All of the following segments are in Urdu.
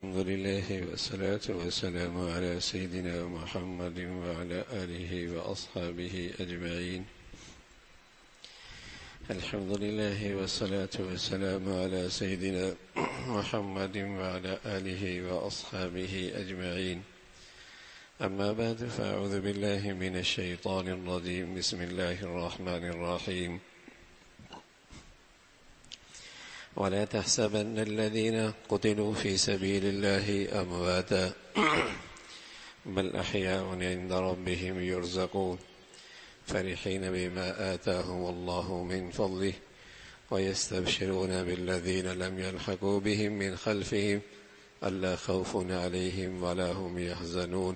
الحمد لله والصلاة والسلام على سيدنا محمد وعلى آله وأصحابه أجمعين. الحمد لله والصلاة والسلام على سيدنا محمد وعلى آله وأصحابه أجمعين. أما بعد، فأعوذ بالله من الشيطان الرجيم. بسم الله الرحمن الرحيم. ولا تحسبن الذين قتلوا في سبيل الله أمواتا بل أحياء عند ربهم يرزقون فرحين بما آتاهم الله من فضله ويستبشرون بالذين لم يلحقوا بهم من خلفهم ألا خوف عليهم ولا هم يحزنون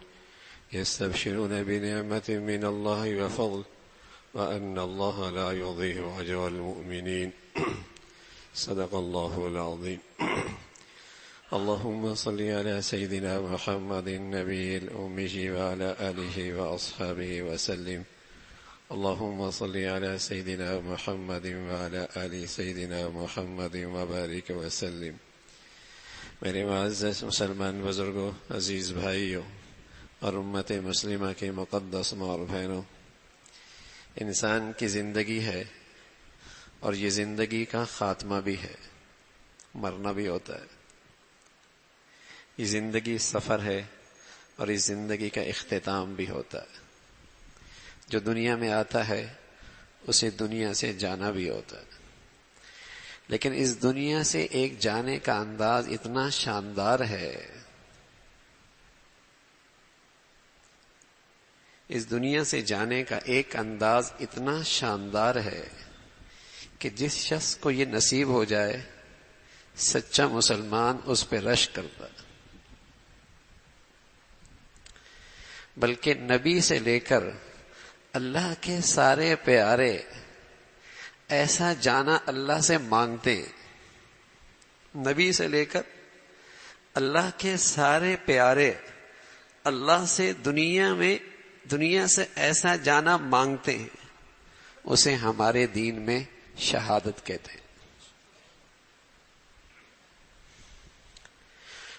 يستبشرون بنعمة من الله وفضل وأن الله لا يضيع أجر المؤمنين. صدق الله العظيم. اللهم صل على سيدنا محمد النبي الأمي وعلى آله وأصحابه وسلم. اللهم صل على سيدنا محمد وعلى آل سيدنا محمد وبارك وسلم. میرے معزز مسلمان بزرگوں، عزیز بھائیوں اور امت مسلمہ کے مقدس ماں اور بہنوں، انسان کی زندگی ہے اور یہ زندگی کا خاتمہ بھی ہے، مرنا بھی ہوتا ہے. یہ زندگی سفر ہے اور اس زندگی کا اختتام بھی ہوتا ہے. جو دنیا میں آتا ہے اسے دنیا سے جانا بھی ہوتا ہے، لیکن اس دنیا سے ایک جانے کا انداز اتنا شاندار ہے، اس دنیا سے جانے کا ایک انداز اتنا شاندار ہے کہ جس شخص کو یہ نصیب ہو جائے، سچا مسلمان اس پہ رشک کرتا ہے. بلکہ نبی سے لے کر اللہ کے سارے پیارے ایسا جانا اللہ سے مانگتے ہیں. نبی سے لے کر اللہ کے سارے پیارے اللہ سے دنیا سے ایسا جانا مانگتے ہیں. اسے ہمارے دین میں شہادت کہتے ہیں.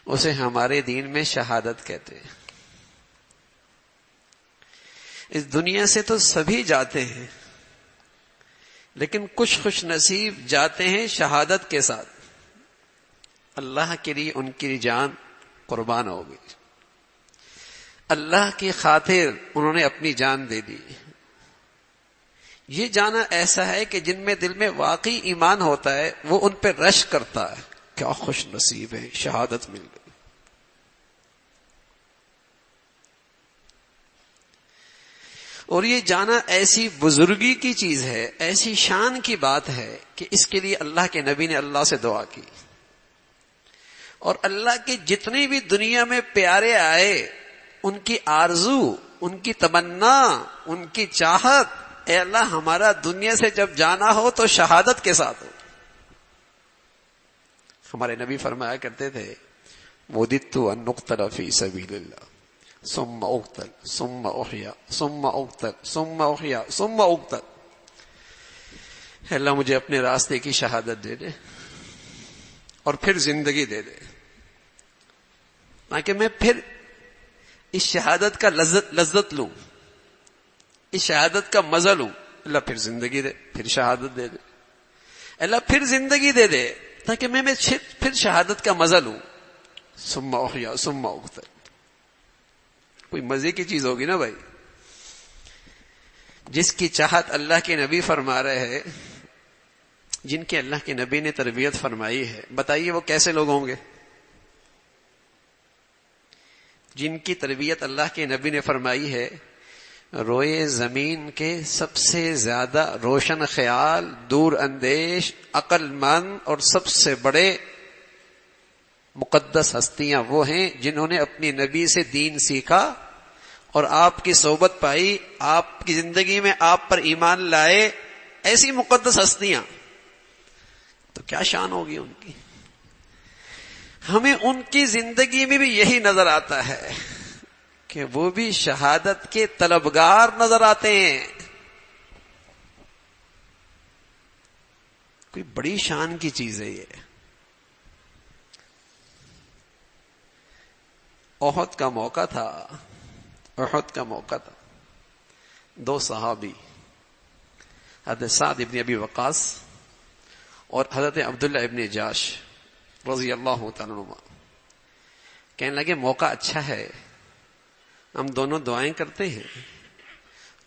اسے ہمارے دین میں شہادت کہتے ہیں. اس دنیا سے تو سبھی جاتے ہیں، لیکن کچھ خوش نصیب جاتے ہیں شہادت کے ساتھ. اللہ کے لیے ان کی جان قربان ہو گئی، اللہ کی خاطر انہوں نے اپنی جان دے دی. یہ جانا ایسا ہے کہ جن میں دل میں واقعی ایمان ہوتا ہے وہ ان پہ رشک کرتا ہے. کیا خوش نصیب ہے، شہادت مل گئی. اور یہ جانا ایسی بزرگی کی چیز ہے، ایسی شان کی بات ہے کہ اس کے لیے اللہ کے نبی نے اللہ سے دعا کی. اور اللہ کے جتنے بھی دنیا میں پیارے آئے، ان کی آرزو، ان کی تمنا، ان کی چاہت، اے اللہ ہمارا دنیا سے جب جانا ہو تو شہادت کے ساتھ ہو. ہمارے نبی فرمایا کرتے تھے، وَدِدتُّ أَن نُقْتَلَ فِي سَبِيلِ اللَّهِ ثُمَّ أُقْتَلْ ثُمَّ أُحْيَا ثُمَّ أُقْتَلْ ثُمَّ أُحْيَا ثُمَّ أُقْتَلْ. اے اللہ مجھے اپنے راستے کی شہادت دے دے اور پھر زندگی دے دے، تاکہ میں پھر اس شہادت کا لذت لوں، اس شہادت کا مزہ لوں. اللہ پھر زندگی دے، پھر شہادت دے دے. اللہ پھر زندگی دے دے تاکہ میں پھر شہادت کا مزہ لوں. ثم احیا ثم اقتل. کوئی مزے کی چیز ہوگی نا بھائی. جس کی چاہت اللہ کے نبی فرما رہے ہیں، جن کے اللہ کے نبی نے تربیت فرمائی ہے، بتائیے وہ کیسے لوگ ہوں گے؟ جن کی تربیت اللہ کے نبی نے فرمائی ہے، روئے زمین کے سب سے زیادہ روشن خیال، دور اندیش، عقل مند اور سب سے بڑے مقدس ہستیاں وہ ہیں جنہوں نے اپنی نبی سے دین سیکھا اور آپ کی صحبت پائی، آپ کی زندگی میں آپ پر ایمان لائے. ایسی مقدس ہستیاں، تو کیا شان ہوگی ان کی. ہمیں ان کی زندگی میں بھی یہی نظر آتا ہے کہ وہ بھی شہادت کے طلبگار نظر آتے ہیں. کوئی بڑی شان کی چیز ہے یہ. احد کا موقع تھا، احد کا موقع تھا. دو صحابی حضرت سعد ابن ابی وقاص اور حضرت عبداللہ ابن جاش رضی اللہ تعالیٰ عنہ کہنے لگے موقع اچھا ہے، ہم دونوں دعائیں کرتے ہیں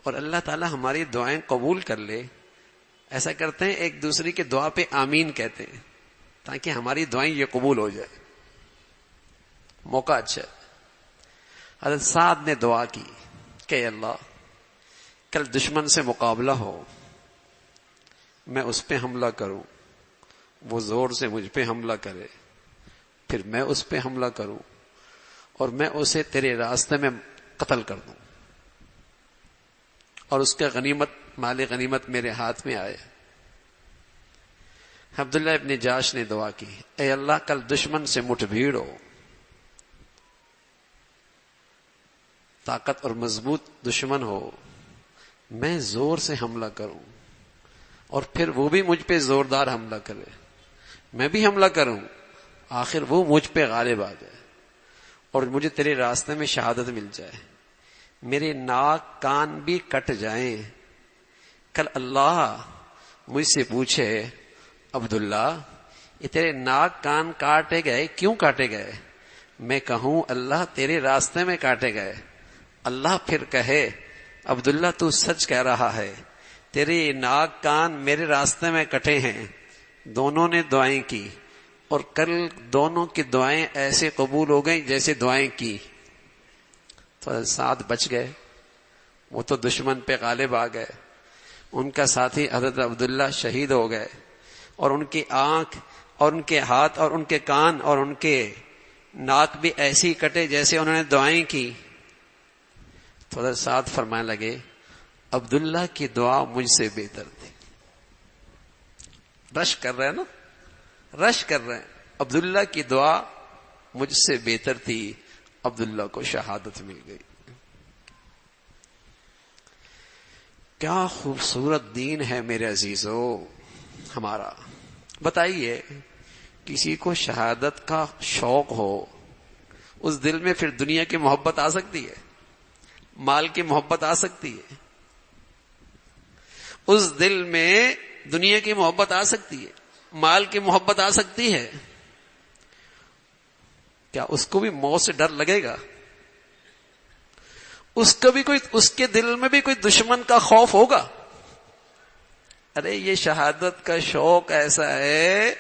اور اللہ تعالیٰ ہماری دعائیں قبول کر لے. ایسا کرتے ہیں ایک دوسرے کی دعا پہ آمین کہتے ہیں تاکہ ہماری دعائیں یہ قبول ہو جائے. موقع اچھا ہے. حضرت سعد نے دعا کی کہ اللہ کل دشمن سے مقابلہ ہو، میں اس پہ حملہ کروں، وہ زور سے مجھ پہ حملہ کرے، پھر میں اس پہ حملہ کروں اور میں اسے تیرے راستے میں قتل کر دوں اور اس کا غنیمت مال غنیمت میرے ہاتھ میں آئے. عبداللہ ابن جاش نے دعا کی اے اللہ کل دشمن سے مٹھ بھیڑ ہو، طاقت اور مضبوط دشمن ہو، میں زور سے حملہ کروں اور پھر وہ بھی مجھ پہ زوردار حملہ کرے، میں بھی حملہ کروں، آخر وہ مجھ پہ غالب آ جائے اور مجھے تیرے راستے میں شہادت مل جائے، میرے ناک کان بھی کٹ جائیں. کل اللہ مجھ سے پوچھے عبداللہ یہ تیرے ناک کان کاٹے گئے کیوں کاٹے گئے؟ میں کہوں اللہ تیرے راستے میں کاٹے گئے. اللہ پھر کہے عبداللہ تو سچ کہہ رہا ہے، تیرے ناک کان میرے راستے میں کٹے ہیں. دونوں نے دعائیں کی اور کل دونوں کی دعائیں ایسے قبول ہو گئیں جیسے دعائیں کی. تو ساتھ بچ گئے، وہ تو دشمن پہ غالب آ گئے. ان کا ساتھی حضرت عبداللہ شہید ہو گئے اور ان کی آنکھ اور ان کے ہاتھ اور ان کے کان اور ان کے ناک بھی ایسی کٹے جیسے انہوں نے دعائیں کی. تو حضرت سعد فرمانے لگے عبداللہ کی دعا مجھ سے بہتر تھی. رش کر رہے ہیں نا، رش کر رہے ہیں. عبداللہ کی دعا مجھ سے بہتر تھی، عبداللہ کو شہادت مل گئی. کیا خوبصورت دین ہے میرے عزیزو ہمارا. بتائیے کسی کو شہادت کا شوق ہو، اس دل میں پھر دنیا کی محبت آ سکتی ہے، مال کی محبت آ سکتی ہے، اس دل میں دنیا کی محبت آ سکتی ہے، مال کی محبت آ سکتی ہے. کیا اس کو بھی موت سے ڈر لگے گا؟ اس کا بھی کوئی، اس کے دل میں بھی کوئی دشمن کا خوف ہوگا؟ ارے یہ شہادت کا شوق ایسا ہے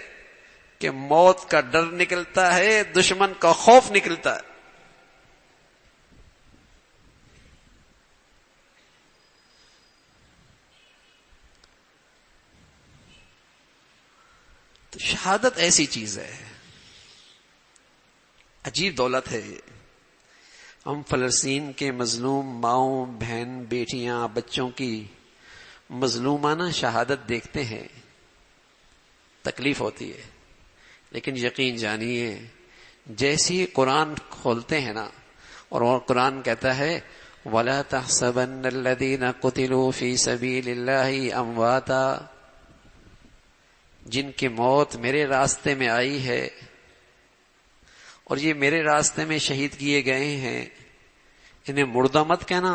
کہ موت کا ڈر نکلتا ہے، دشمن کا خوف نکلتا ہے. تو شہادت ایسی چیز ہے، عجیب دولت ہے یہ. ہم فلسطین کے مظلوم ماؤں بہن بیٹیاں بچوں کی مظلومانہ شہادت دیکھتے ہیں، تکلیف ہوتی ہے، لیکن یقین جانیے جیسی قرآن کھولتے ہیں نا، اور قرآن کہتا ہے وَلَا تَحْسَبَنَّ الَّذِينَ قُتِلُوا فِي سَبِيلِ اللَّهِ أَمْوَاتًا، جن کی موت میرے راستے میں آئی ہے اور یہ میرے راستے میں شہید کیے گئے ہیں، انہیں مردہ مت کہنا،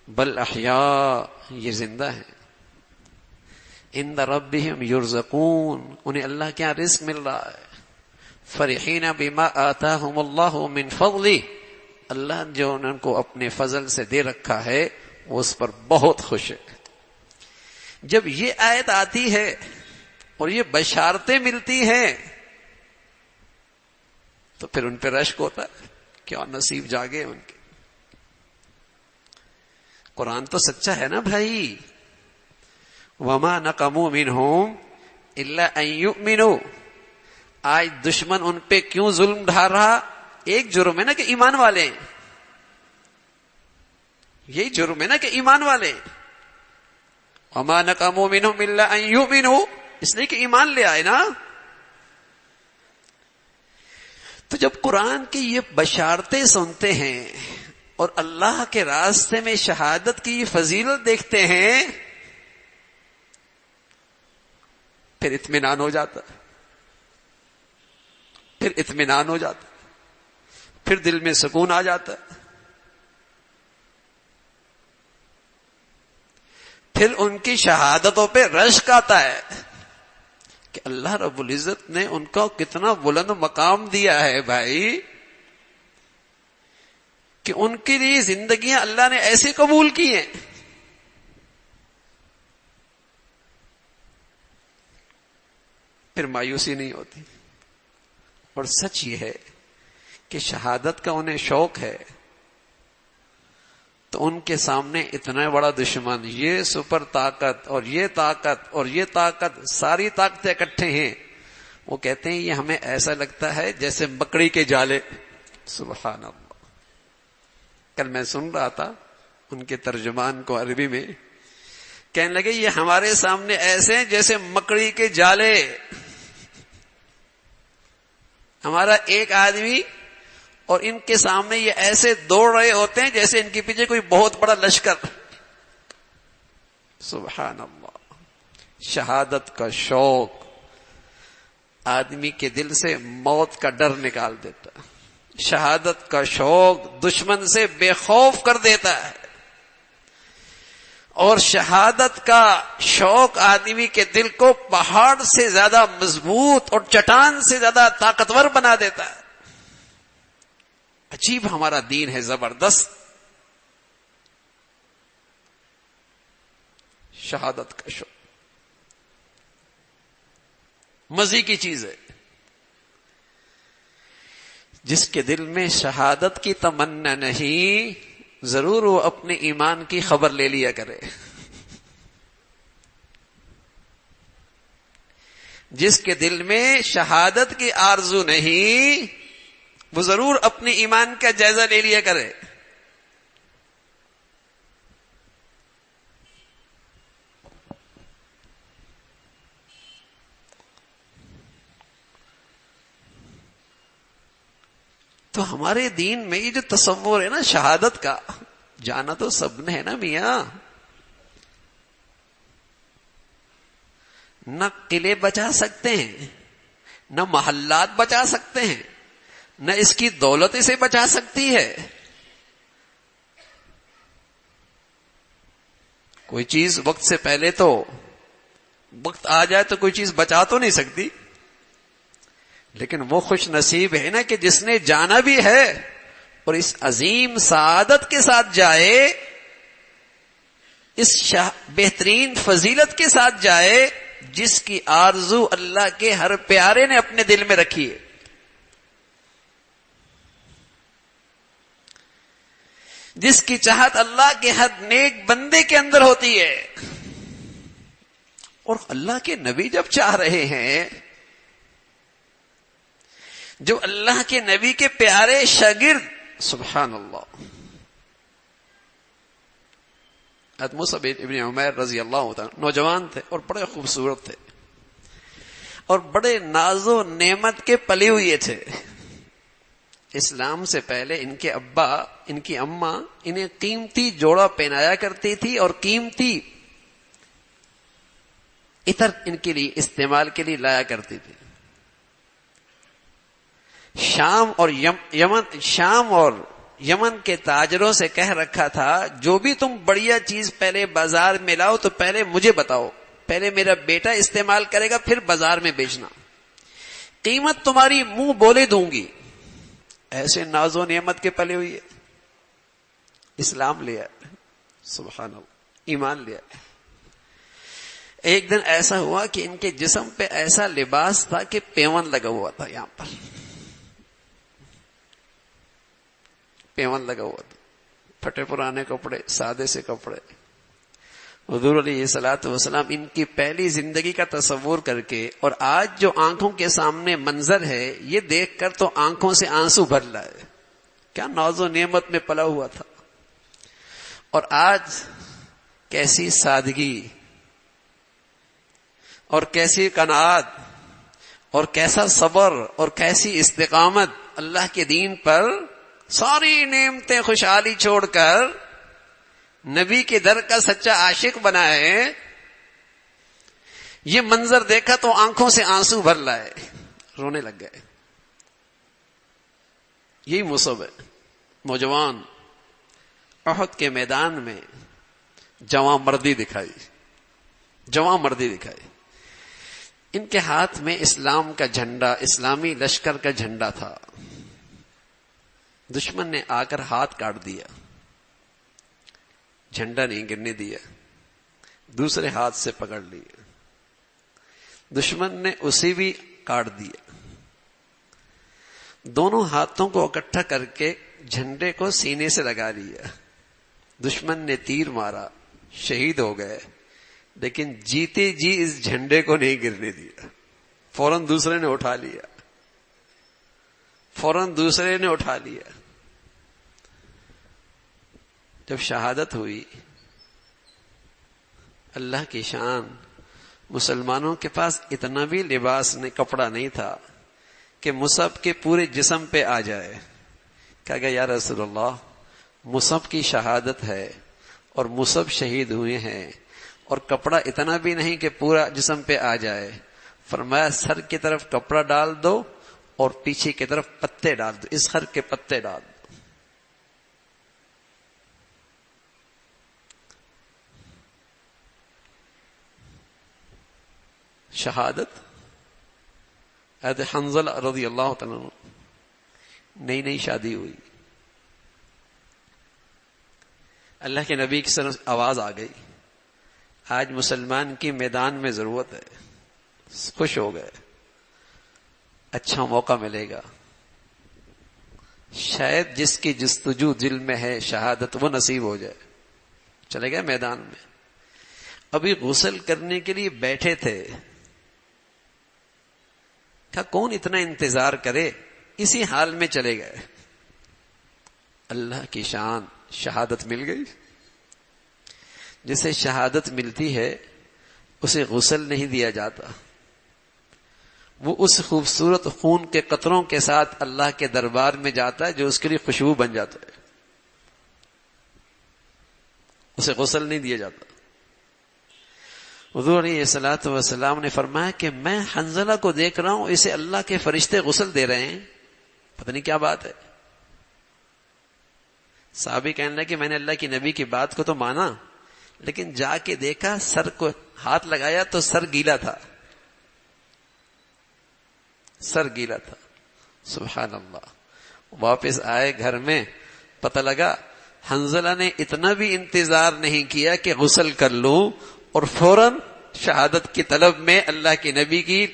بل احیاء، یہ زندہ ہیں. عند ربہم یرزقون، انہیں اللہ کے یہاں رزق مل رہا ہے. فرحین بما آتاہم اللہ من فضلہ، اللہ جو ان کو اپنے فضل سے دے رکھا ہے وہ اس پر بہت خوش ہے. جب یہ آیت آتی ہے اور یہ بشارتیں ملتی ہیں تو پھر ان پہ رشک ہوتا ہے. کیا نصیب جاگے ان کے. قرآن تو سچا ہے نا بھائی. وما نقموا منہم الا ان یؤمنوا، آج دشمن ان پہ کیوں ظلم ڈھا رہا؟ ایک جرم ہے نا کہ ایمان والے، یہی جرم ہے نا کہ ایمان والے. وما نقموا منہم الا ان یؤمنوا، اس لیے کہ ایمان لے آئے نا. تو جب قرآن کی یہ بشارتیں سنتے ہیں اور اللہ کے راستے میں شہادت کی فضیلت دیکھتے ہیں پھر اطمینان ہو جاتا ہے، پھر اطمینان ہو جاتا ہے. پھر دل میں سکون آ جاتا ہے. پھر ان کی شہادتوں پہ رشک آتا ہے کہ اللہ رب العزت نے ان کو کتنا بلند مقام دیا ہے بھائی، کہ ان کے لیے زندگیاں اللہ نے ایسے قبول کی ہیں. پھر مایوسی نہیں ہوتی. اور سچ یہ ہے کہ شہادت کا انہیں شوق ہے تو ان کے سامنے اتنا بڑا دشمن، یہ سپر طاقت اور یہ طاقت اور یہ طاقت، ساری طاقتیں اکٹھے ہیں، وہ کہتے ہیں یہ ہمیں ایسا لگتا ہے جیسے مکڑی کے جالے. سبحان اللہ. کل میں سن رہا تھا ان کے ترجمان کو عربی میں، کہنے لگے یہ ہمارے سامنے ایسے ہیں جیسے مکڑی کے جالے. ہمارا ایک آدمی اور ان کے سامنے یہ ایسے دوڑ رہے ہوتے ہیں جیسے ان کے پیچھے کوئی بہت بڑا لشکر. سبحان اللہ. شہادت کا شوق آدمی کے دل سے موت کا ڈر نکال دیتا ہے. شہادت کا شوق دشمن سے بے خوف کر دیتا ہے. اور شہادت کا شوق آدمی کے دل کو پہاڑ سے زیادہ مضبوط اور چٹان سے زیادہ طاقتور بنا دیتا ہے. عجیب ہمارا دین ہے، زبردست. شہادت کا شوق مزے کی چیز ہے. جس کے دل میں شہادت کی تمنا نہیں، ضرور وہ اپنے ایمان کی خبر لے لیا کرے. جس کے دل میں شہادت کی آرزو نہیں، وہ ضرور اپنے ایمان کا جائزہ لے لیا کرے. تو ہمارے دین میں یہ جو تصور ہے نا شہادت کا، جانا تو سب نے ہے نا میاں. نہ قلعے بچا سکتے ہیں، نہ محلات بچا سکتے ہیں، نہ اس کی دولت اسے بچا سکتی ہے. کوئی چیز وقت سے پہلے تو، وقت آ جائے تو کوئی چیز بچا تو نہیں سکتی. لیکن وہ خوش نصیب ہے نا کہ جس نے جانا بھی ہے اور اس عظیم سعادت کے ساتھ جائے، اس بہترین فضیلت کے ساتھ جائے جس کی آرزو اللہ کے ہر پیارے نے اپنے دل میں رکھی ہے. جس کی چاہت اللہ کے ہر نیک بندے کے اندر ہوتی ہے. اور اللہ کے نبی جب چاہ رہے ہیں، جو اللہ کے نبی کے پیارے شاگرد، سبحان اللہ، حضرت مصعب ابن عمیر رضی اللہ عنہ نوجوان تھے اور بڑے خوبصورت تھے اور بڑے ناز و نعمت کے پلے ہوئے تھے. اسلام سے پہلے ان کے ابا، ان کی اماں انہیں قیمتی جوڑا پہنایا کرتی تھی اور قیمتی عطر ان کے لیے استعمال کے لیے لایا کرتی تھی. شام اور یمن کے تاجروں سے کہہ رکھا تھا جو بھی تم بڑھیا چیز پہلے بازار میں لاؤ تو پہلے مجھے بتاؤ، پہلے میرا بیٹا استعمال کرے گا پھر بازار میں بیچنا، قیمت تمہاری منہ بولے دوں گی. ایسے ناز و نعمت کے پلے ہوئی ہے. اسلام لیا، سبحان اللہ، ایمان لیا. ایک دن ایسا ہوا کہ ان کے جسم پہ ایسا لباس تھا کہ پیون لگا ہوا تھا، یہاں پر پیون لگا ہوا تھا، پھٹے پرانے کپڑے، سادے سے کپڑے. حضور علیہ الصلوۃ والسلام ان کی پہلی زندگی کا تصور کر کے، اور آج جو آنکھوں کے سامنے منظر ہے یہ دیکھ کر تو آنکھوں سے آنسو بھر لائے. کیا ناز و نعمت میں پلا ہوا تھا، اور آج کیسی سادگی اور کیسی قناعت اور کیسا صبر اور کیسی استقامت. اللہ کے دین پر ساری نعمتیں خوشحالی چھوڑ کر نبی کے در کا سچا عاشق بنا ہے. یہ منظر دیکھا تو آنکھوں سے آنسو بھر لائے، رونے لگ گئے. یہی مصعب ہے. نوجوان احد کے میدان میں جواں مردی دکھائی. ان کے ہاتھ میں اسلام کا جھنڈا، اسلامی لشکر کا جھنڈا تھا. دشمن نے آ کر ہاتھ کاٹ دیا، جھنڈا نہیں گرنے دیا، دوسرے ہاتھ سے پکڑ لیا. دشمن نے اسے بھی کاٹ دیا. دونوں ہاتھوں کو اکٹھا کر کے جھنڈے کو سینے سے لگا لیا. دشمن نے تیر مارا، شہید ہو گئے، لیکن جیتے جی اس جھنڈے کو نہیں گرنے دیا. فوراً دوسرے نے اٹھا لیا. جب شہادت ہوئی، اللہ کی شان، مسلمانوں کے پاس اتنا بھی لباس نہیں، کپڑا نہیں تھا کہ مصعب کے پورے جسم پہ آ جائے. کہا گیا یا رسول اللہ، مصعب کی شہادت ہے اور مصعب شہید ہوئے ہیں، اور کپڑا اتنا بھی نہیں کہ پورا جسم پہ آ جائے. فرمایا سر کی طرف کپڑا ڈال دو اور پیچھے کی طرف پتے ڈال دو، اس خر کے پتے ڈال دو. شہادت. حضرت حنظلہ رضی اللہ تعالیٰ عنہ نئی شادی ہوئی. اللہ کے نبی کی طرف آواز آ گئی، آج مسلمان کی میدان میں ضرورت ہے. خوش ہو گئے، اچھا موقع ملے گا. شاید جس کی جستجو دل میں ہے شہادت، وہ نصیب ہو جائے. چلے گئے میدان میں. ابھی غسل کرنے کے لیے بیٹھے تھے، کہا کون اتنا انتظار کرے، اسی حال میں چلے گئے. اللہ کی شان، شہادت مل گئی. جسے شہادت ملتی ہے اسے غسل نہیں دیا جاتا، وہ اس خوبصورت خون کے قطروں کے ساتھ اللہ کے دربار میں جاتا ہے جو اس کے لیے خوشبو بن جاتا ہے. اسے غسل نہیں دیا جاتا. حضور علیہ الصلوۃ والسلام نے فرمایا کہ میں حنظلہ کو دیکھ رہا ہوں، اسے اللہ کے فرشتے غسل دے رہے ہیں، پتہ نہیں کیا بات ہے. صحابی کہنے لگے کہ میں نے اللہ کی نبی کی بات کو تو مانا، لیکن جا کے دیکھا، سر کو ہاتھ لگایا تو سر گیلا تھا. سبحان اللہ. واپس آئے گھر میں، پتہ لگا حنظلہ نے اتنا بھی انتظار نہیں کیا کہ غسل کر لوں، اور فوراً شہادت کی طلب میں اللہ کے نبی کی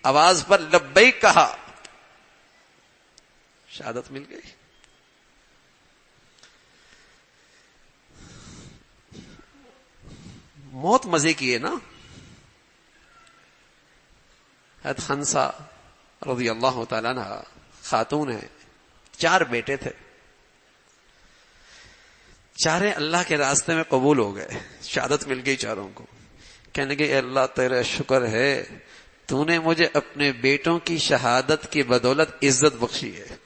آواز پر لبیک کہا. شہادت مل گئی. موت مزے کی ہے نا. حضرت حنسہ رضی اللہ تعالیٰ عنہ خاتون ہے، 4 بیٹے تھے، چارے اللہ کے راستے میں قبول ہو گئے. شہادت مل گئی چاروں کو. کہنے لگے اے اللہ تیرا شکر ہے، تو نے مجھے اپنے بیٹوں کی شہادت کی بدولت عزت بخشی ہے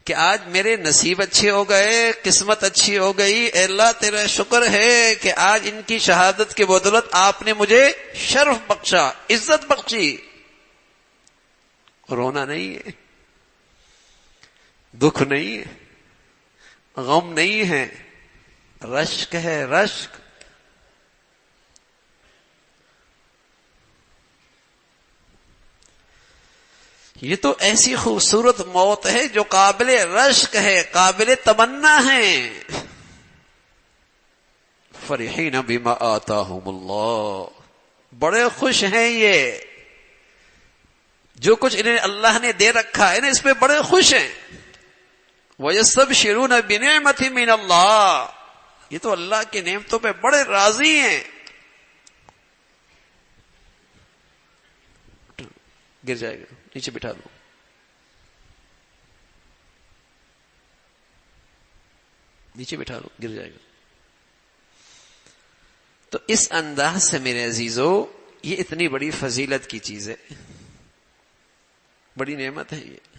کہ آج میرے نصیب اچھے ہو گئے، قسمت اچھی ہو گئی. اے اللہ تیرا شکر ہے کہ آج ان کی شہادت کی بدولت آپ نے مجھے شرف بخشا، عزت بخشی. رونا نہیں ہے، دکھ نہیں ہے، غم نہیں ہے، رشک ہے، رشک. یہ تو ایسی خوبصورت موت ہے جو قابل رشک ہے، قابل تمنا ہے. فرحین بما آتاہم اللہ، بڑے خوش ہیں یہ جو کچھ انہیں اللہ نے دے رکھا ہے، انہیں اس پہ بڑے خوش ہیں. وَيَسْتَبْشِرُونَ بِنِعْمَةٍ مِّنَ اللَّهِ، یہ تو اللہ کی نعمتوں پہ بڑے راضی ہیں. گر جائے گا، نیچے بٹھا دو. نیچے بٹھا دو، گر جائے گا. تو اس انداز سے میرے عزیزو، یہ اتنی بڑی فضیلت کی چیز ہے، بڑی نعمت ہے. یہ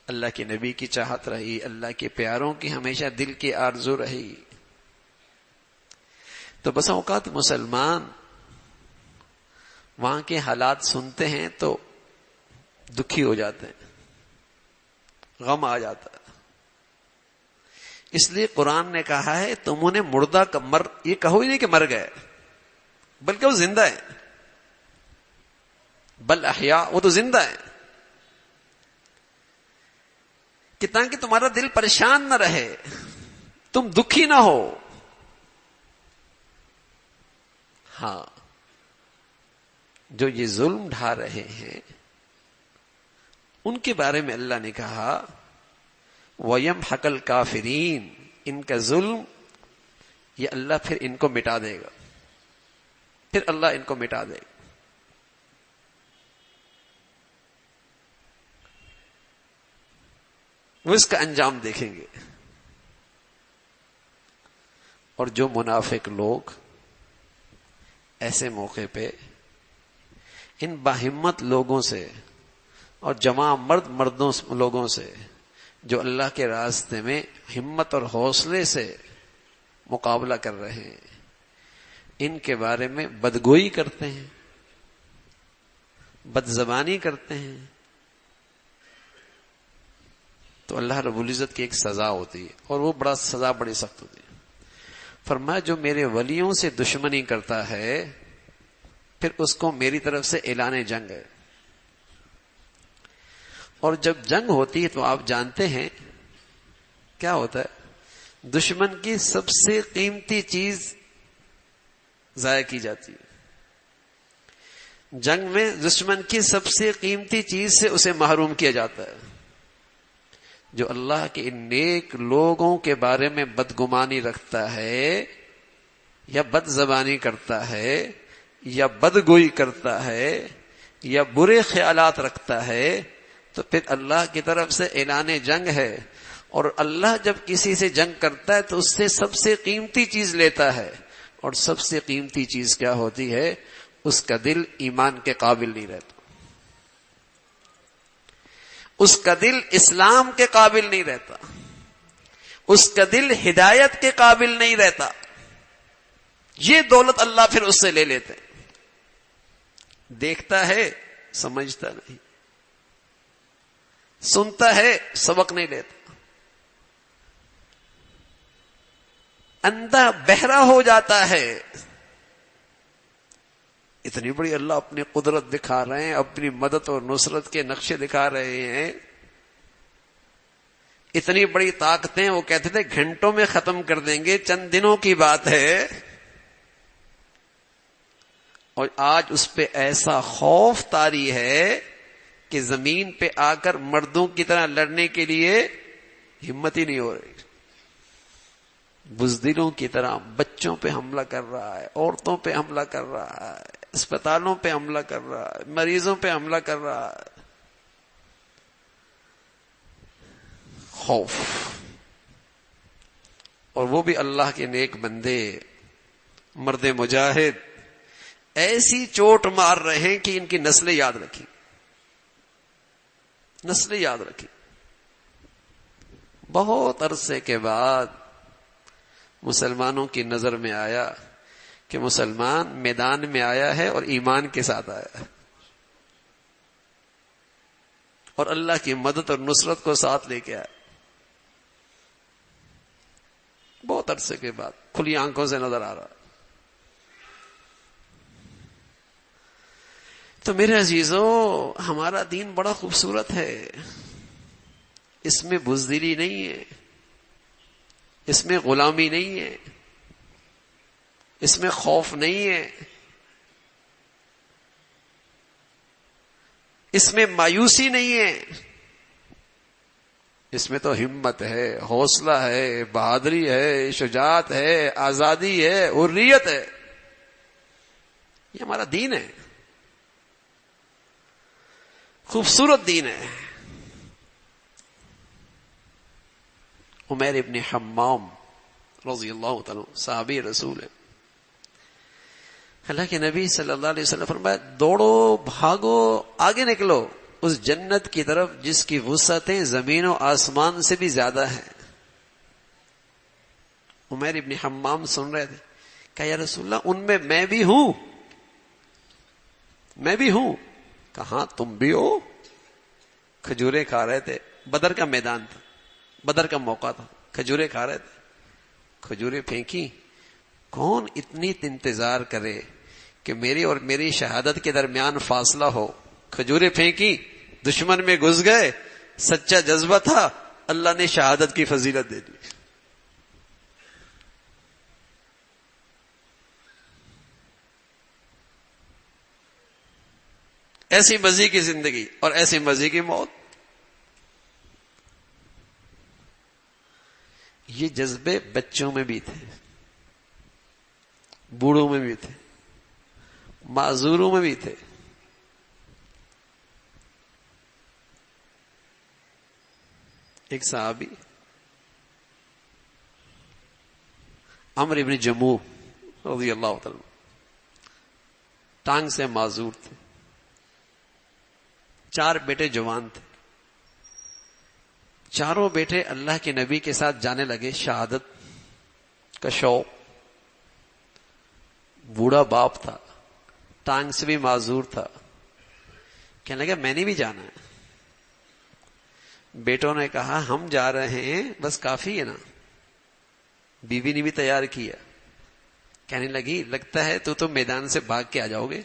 اللہ کے نبی کی چاہت رہی، اللہ کے پیاروں کی ہمیشہ دل کی آرزو رہی. تو بس اوقات مسلمان وہاں کے حالات سنتے ہیں تو دکھی ہو جاتے ہیں، غم آ جاتا ہے. اس لیے قرآن نے کہا ہے تم انہیں مردہ یہ کہو ہی نہیں کہ مر گئے، بلکہ وہ زندہ ہے. بل احیاء، وہ تو زندہ ہے، کہ تاکہ تمہارا دل پریشان نہ رہے، تم دکھی نہ ہو. ہاں، جو یہ ظلم ڈھا رہے ہیں ان کے بارے میں اللہ نے کہا وَيَمْحَقَ الْكَافِرِينَ، ان کا ظلم یہ اللہ پھر ان کو مٹا دے گا، پھر اللہ ان کو مٹا دے گا. وہ اس کا انجام دیکھیں گے. اور جو منافق لوگ ایسے موقع پہ ان باہمت لوگوں سے اور جمع مردوں لوگوں سے جو اللہ کے راستے میں ہمت اور حوصلے سے مقابلہ کر رہے ہیں، ان کے بارے میں بدگوئی کرتے ہیں، بد زبانی کرتے ہیں، تو اللہ رب العزت کی ایک سزا ہوتی ہے، اور وہ سزا بڑی سخت ہوتی ہے. فرمایا جو میرے ولیوں سے دشمنی کرتا ہے پھر اس کو میری طرف سے اعلان جنگ ہے. اور جب جنگ ہوتی ہے تو آپ جانتے ہیں کیا ہوتا ہے، دشمن کی سب سے قیمتی چیز ضائع کی جاتی ہے. جنگ میں دشمن کی سب سے قیمتی چیز سے اسے محروم کیا جاتا ہے. جو اللہ کے ان نیک لوگوں کے بارے میں بدگمانی رکھتا ہے یا بد زبانی کرتا ہے یا بدگوئی کرتا ہے یا برے خیالات رکھتا ہے تو پھر اللہ کی طرف سے اعلان جنگ ہے. اور اللہ جب کسی سے جنگ کرتا ہے تو اس سے سب سے قیمتی چیز لیتا ہے، اور سب سے قیمتی چیز کیا ہوتی ہے؟ اس کا دل ایمان کے قابل نہیں رہتا، اس کا دل اسلام کے قابل نہیں رہتا، اس کا دل ہدایت کے قابل نہیں رہتا. یہ دولت اللہ پھر اس سے لے لیتے ہیں. دیکھتا ہے سمجھتا نہیں، سنتا ہے سبق نہیں لیتا، اندھا بہرا ہو جاتا ہے. اتنی بڑی اللہ اپنی قدرت دکھا رہے ہیں، اپنی مدد اور نصرت کے نقشے دکھا رہے ہیں، اتنی بڑی طاقتیں. وہ کہتے تھے گھنٹوں میں ختم کر دیں گے، چند دنوں کی بات ہے. اور آج اس پہ ایسا خوف طاری ہے کہ زمین پہ آ کر مردوں کی طرح لڑنے کے لیے ہمت ہی نہیں ہو رہی. بزدلوں کی طرح بچوں پہ حملہ کر رہا ہے، عورتوں پہ حملہ کر رہا ہے، اسپتالوں پہ حملہ کر رہا ہے، مریضوں پہ حملہ کر رہا ہے. خوف. اور وہ بھی اللہ کے نیک بندے، مرد مجاہد ایسی چوٹ مار رہے ہیں کہ ان کی نسلیں یاد رکھی، نسلیں یاد رکھی. بہت عرصے کے بعد مسلمانوں کی نظر میں آیا کہ مسلمان میدان میں آیا ہے اور ایمان کے ساتھ آیا ہے، اور اللہ کی مدد اور نصرت کو ساتھ لے کے آیا. بہت عرصے کے بعد کھلی آنکھوں سے نظر آ رہا. تو میرے عزیزو، ہمارا دین بڑا خوبصورت ہے. اس میں بزدلی نہیں ہے، اس میں غلامی نہیں ہے، اس میں خوف نہیں ہے، اس میں مایوسی نہیں ہے. اس میں تو ہمت ہے، حوصلہ ہے، بہادری ہے، شجاعت ہے، آزادی ہے، حریت ہے. یہ ہمارا دین ہے، خوبصورت دین ہے. عمیر ابن حمام رضی اللہ تعالیٰ صحابی رسول ہے. اللہ کے نبی صلی اللہ علیہ وسلم فرمایا دوڑو بھاگو آگے نکلو اس جنت کی طرف جس کی وسعتیں زمین و آسمان سے بھی زیادہ ہیں. عمیر ابن حمام سن رہے تھے. کہا یا رسول اللہ ان میں بھی ہوں. میں بھی ہوں. کہاں تم بھی ہو؟ کھجورے کھا رہے تھے. بدر کا میدان تھا, بدر کا موقع تھا, کھجورے کھا رہے تھے. کھجورے پھینکی. کون اتنی انتظار کرے کہ میری اور میری شہادت کے درمیان فاصلہ ہو. کھجورے پھینکی, دشمن میں گھس گئے. سچا جذبہ تھا, اللہ نے شہادت کی فضیلت دے دی. ایسی مزے کی زندگی اور ایسی مزے کی موت. یہ جذبے بچوں میں بھی تھے, بوڑھوں میں بھی تھے, معذوروں میں بھی تھے. ایک صحابی عمرو ابن جموح رضی اللہ تعالی ٹانگ سے معذور تھے. 4 بیٹے جوان تھے. چاروں بیٹے اللہ کے نبی کے ساتھ جانے لگے. شہادت کا شوق. بوڑھا باپ تھا, ٹانگ سے بھی معذور تھا. کہنے لگا میں نے بھی جانا ہے. بیٹوں نے کہا ہم جا رہے ہیں بس کافی ہے نا. بیوی نے بھی تیار کیا. کہنے لگی لگتا ہے تو میدان سے بھاگ کے آ جاؤ گے.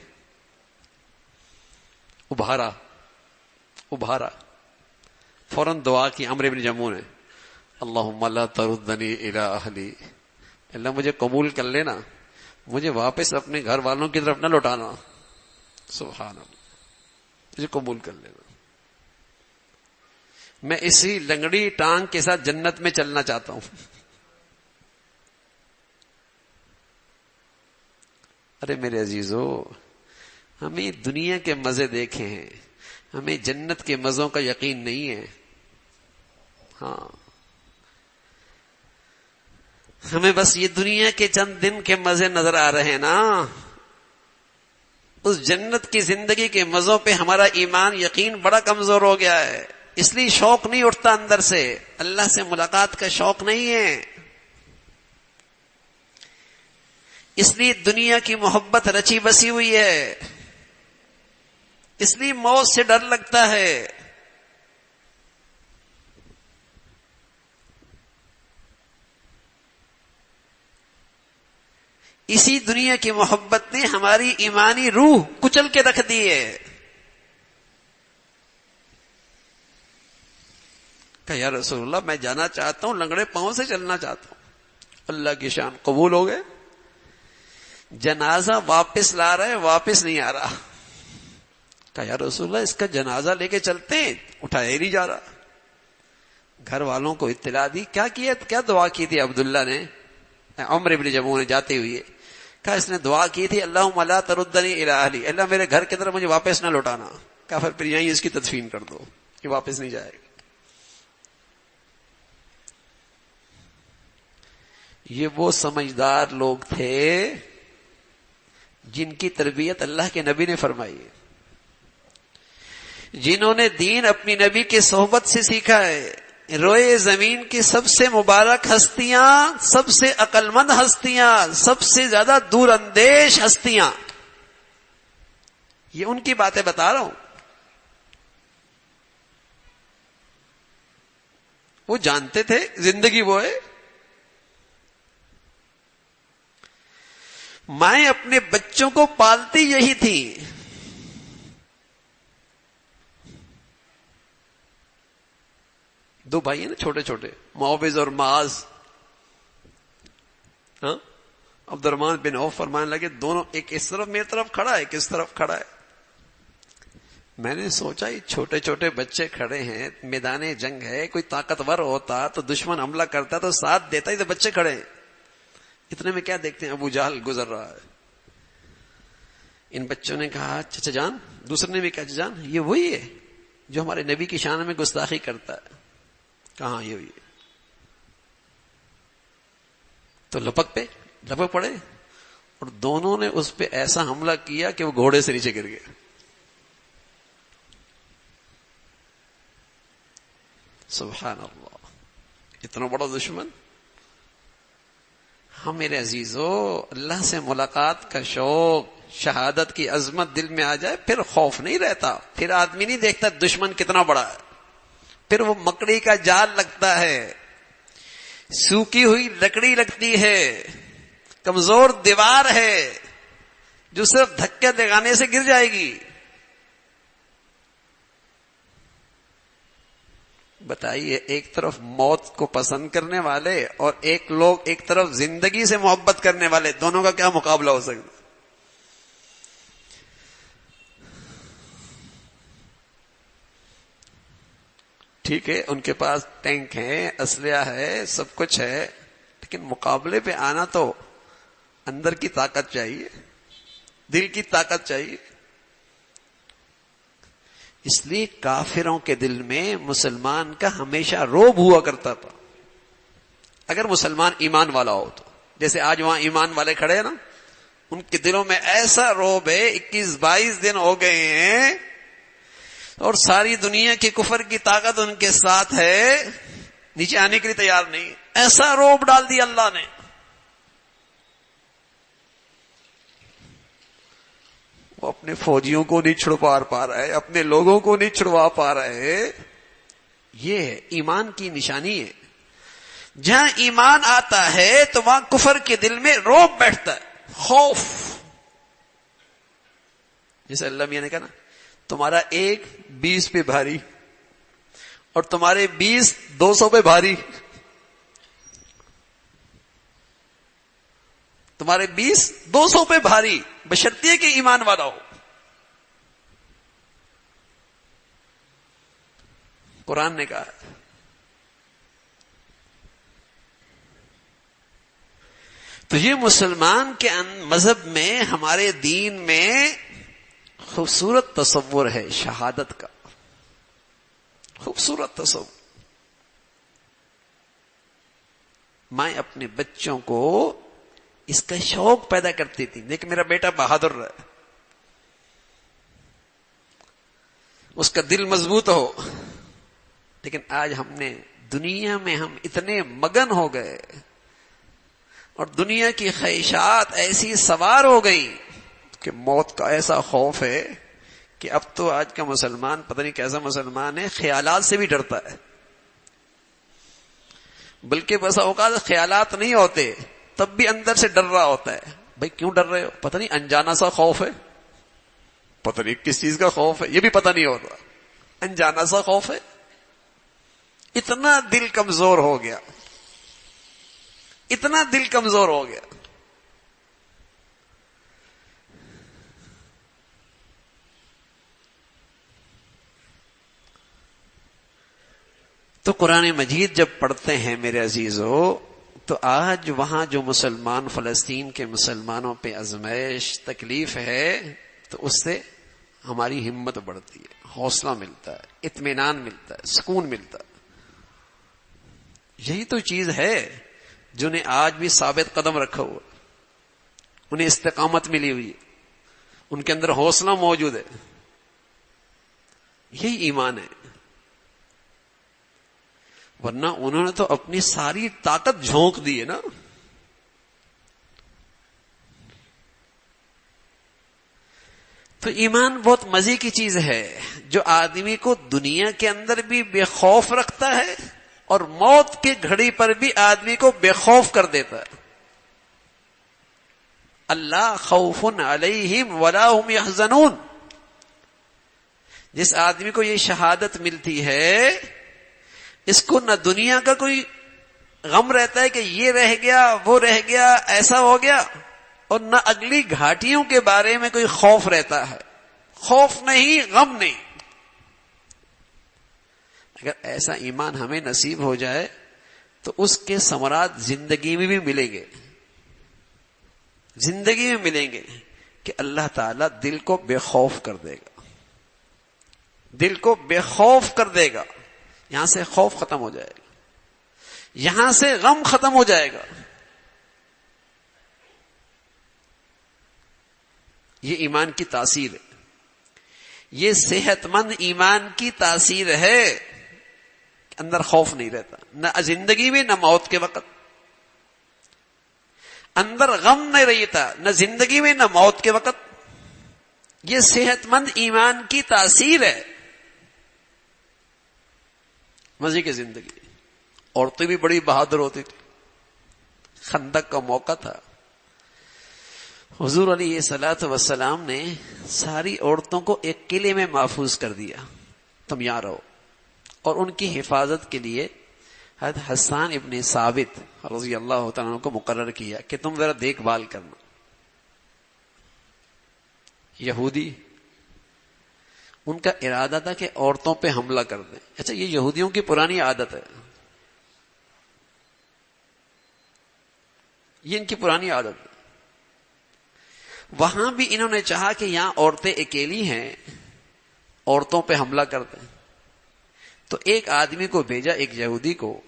ابھارا. فوراً دعا کی عمرو بن جموح نے, اللہم لا تردنی الی اہلی, اللہ مجھے قبول کر لینا, مجھے واپس اپنے گھر والوں کی طرف نہ لوٹانا. سبحان اللہ, مجھے قبول کر لینا. میں اسی لنگڑی ٹانگ کے ساتھ جنت میں چلنا چاہتا ہوں. ارے میرے عزیزو, ہمیں دنیا کے مزے دیکھے ہیں, ہمیں جنت کے مزوں کا یقین نہیں ہے. ہاں, ہمیں بس یہ دنیا کے چند دن کے مزے نظر آ رہے ہیں نا. اس جنت کی زندگی کے مزوں پہ ہمارا ایمان یقین بڑا کمزور ہو گیا ہے. اس لیے شوق نہیں اٹھتا اندر سے, اللہ سے ملاقات کا شوق نہیں ہے. اس لیے دنیا کی محبت رچی بسی ہوئی ہے. اس لیے موت سے ڈر لگتا ہے. اسی دنیا کی محبت نے ہماری ایمانی روح کچل کے رکھ دی ہے. کہ یا رسول اللہ میں جانا چاہتا ہوں, لنگڑے پاؤں سے چلنا چاہتا ہوں. اللہ کی شان, قبول ہو گئے. جنازہ واپس لا رہے, واپس نہیں آ رہا. کہ یا رسول اللہ اس کا جنازہ لے کے چلتے ہیں, اٹھایا ہی نہیں جا رہا. گھر والوں کو اطلاع دی. کیا دعا کی تھی عبداللہ نے, عمرو بن جموح نے جاتے ہوئے؟ کہا اس نے دعا کی تھی اللہم لا تردنی الی اہلی, اللہ میرے گھر کی طرف مجھے واپس نہ لوٹانا. کہا پھر یہیں اس کی تدفین کر دو, کہ واپس نہیں جائے گا. یہ وہ سمجھدار لوگ تھے جن کی تربیت اللہ کے نبی نے فرمائی ہے, جنہوں نے دین اپنی نبی کے صحبت سے سیکھا ہے. روئے زمین کی سب سے مبارک ہستیاں, سب سے عقل مند ہستیاں, سب سے زیادہ دور اندیش ہستیاں, یہ ان کی باتیں بتا رہا ہوں. وہ جانتے تھے زندگی وہ ہے. مائیں اپنے بچوں کو پالتی یہی تھی. دو بھائی ہیں نا چھوٹے چھوٹے, معوذ اور معاذ. ہاں, عبد الرحمن بن عوف فرمانے لگے دونوں, ایک اس طرف میری طرف کھڑا ہے, ایک اس طرف کھڑا ہے. میں نے سوچا یہ چھوٹے چھوٹے بچے کھڑے ہیں, میدان جنگ ہے, کوئی طاقتور ہوتا تو دشمن حملہ کرتا تو ساتھ دیتا, ہی تو بچے کھڑے ہیں. اتنے میں کیا دیکھتے ہیں ابو جہل گزر رہا ہے. ان بچوں نے کہا چچا جان, دوسرے نے بھی کہا چچا جان یہ وہی ہے جو ہمارے نبی کی شان میں گستاخی کرتا ہے. کہاں یہ ہوئی ہے؟ تو لپک پڑے اور دونوں نے اس پہ ایسا حملہ کیا کہ وہ گھوڑے سے نیچے گر گئے. سبحان اللہ, اتنا بڑا دشمن. ہم میرے عزیزو, اللہ سے ملاقات کا شوق, شہادت کی عظمت دل میں آ جائے, پھر خوف نہیں رہتا. پھر آدمی نہیں دیکھتا دشمن کتنا بڑا ہے, پھر وہ مکڑی کا جال لگتا ہے، سوکھی ہوئی لکڑی لگتی ہے، کمزور دیوار ہے جو صرف دھکے لگانے سے گر جائے گی. بتائیے، ایک طرف موت کو پسند کرنے والے اور ایک طرف زندگی سے محبت کرنے والے، دونوں کا کیا مقابلہ ہو سکتا؟ ٹھیک ہے، ان کے پاس ٹینک ہے، اسلحہ ہے، سب کچھ ہے، لیکن مقابلے پہ آنا تو اندر کی طاقت چاہیے، دل کی طاقت چاہیے. اس لیے کافروں کے دل میں مسلمان کا ہمیشہ روب ہوا کرتا تھا. اگر مسلمان ایمان والا ہو تو، جیسے آج وہاں ایمان والے کھڑے ہیں نا، ان کے دلوں میں ایسا روب ہے. 21-22 دن ہو گئے ہیں اور ساری دنیا کی کفر کی طاقت ان کے ساتھ ہے، نیچے آنے کے لیے تیار نہیں. ایسا روب ڈال دیا اللہ نے. وہ اپنے فوجیوں کو نہیں چھڑوا پا رہا ہے، اپنے لوگوں کو نہیں چھڑوا پا رہے. یہ ہے ایمان کی نشانی ہے. جہاں ایمان آتا ہے تو وہاں کفر کے دل میں روب بیٹھتا ہے، خوف. جیسے اللہ میاں نے کہا نا، تمہارا 1 20 پہ بھاری اور تمہارے 20 200 پہ بھاری. تمہارے 20 200 پہ بھاری، بشرطیے کہ ایمان والا ہو. قرآن نے کہا. تو یہ مسلمان کے مذہب میں، ہمارے دین میں خوبصورت تصور ہے شہادت کا، خوبصورت تصور. میں اپنے بچوں کو اس کا شوق پیدا کرتی تھی، دیکھ میرا بیٹا بہادر رہا، اس کا دل مضبوط ہو. لیکن آج ہم نے دنیا میں ہم اتنے مگن ہو گئے اور دنیا کی خواہشات ایسی سوار ہو گئی کہ موت کا ایسا خوف ہے کہ اب تو آج کا مسلمان پتہ نہیں کیسا مسلمان ہے، خیالات سے بھی ڈرتا ہے. بلکہ بس اوقات خیالات نہیں ہوتے تب بھی اندر سے ڈر رہا ہوتا ہے. بھائی کیوں ڈر رہے ہو؟ پتہ نہیں انجانا سا خوف ہے، پتہ نہیں کس چیز کا خوف ہے، یہ بھی پتہ نہیں ہوتا، انجانا سا خوف ہے. اتنا دل کمزور ہو گیا، اتنا دل کمزور ہو گیا. تو قرآن مجید جب پڑھتے ہیں میرے عزیزو، تو آج وہاں جو مسلمان، فلسطین کے مسلمانوں پہ آزمائش تکلیف ہے، تو اس سے ہماری ہمت بڑھتی ہے، حوصلہ ملتا ہے، اطمینان ملتا ہے، سکون ملتا ہے. یہی تو چیز ہے جو نے آج بھی ثابت قدم رکھا ہوا، انہیں استقامت ملی ہوئی ہے، ان کے اندر حوصلہ موجود ہے. یہی ایمان ہے. ورنہ انہوں نے تو اپنی ساری طاقت جھونک دی ہے نا. تو ایمان بہت مزے کی چیز ہے جو آدمی کو دنیا کے اندر بھی بے خوف رکھتا ہے اور موت کی گھڑی پر بھی آدمی کو بے خوف کر دیتا ہے. اللہ خوف علیہم ولا هم يحزنون. جس آدمی کو یہ شہادت ملتی ہے، اس کو نہ دنیا کا کوئی غم رہتا ہے کہ یہ رہ گیا، وہ رہ گیا، ایسا ہو گیا، اور نہ اگلی گھاٹیوں کے بارے میں کوئی خوف رہتا ہے. خوف نہیں، غم نہیں. اگر ایسا ایمان ہمیں نصیب ہو جائے تو اس کے ثمرات زندگی میں بھی ملیں گے، زندگی میں ملیں گے کہ اللہ تعالیٰ دل کو بے خوف کر دے گا، دل کو بے خوف کر دے گا. یہاں سے خوف ختم ہو جائے گا، یہاں سے غم ختم ہو جائے گا. یہ ایمان کی تاثیر ہے، یہ صحت مند ایمان کی تاثیر ہے. اندر خوف نہیں رہتا، نہ زندگی میں نہ موت کے وقت. اندر غم نہیں رہتا، نہ زندگی میں نہ موت کے وقت. یہ صحت مند ایمان کی تاثیر ہے. مزے کی زندگی. عورتیں بھی بڑی بہادر ہوتی تھی. خندق کا موقع تھا, حضور علیہ الصلوۃ والسلام نے ساری عورتوں کو ایک قلعے میں محفوظ کر دیا, تم یہاں رہو, اور ان کی حفاظت کے لیے حضرت حسان ابن ثابت رضی اللہ تعالیٰ عنہ کو مقرر کیا کہ تم ذرا دیکھ بھال کرنا. یہودی, ان کا ارادہ تھا کہ عورتوں پہ حملہ کر دیں. اچھا, یہ یہودیوں کی پرانی عادت ہے, یہ ان کی پرانی عادت ہے. وہاں بھی انہوں نے چاہا کہ یہاں عورتیں اکیلی ہیں, عورتوں پہ حملہ کر دیں. تو ایک آدمی کو بھیجا, ایک یہودی کو,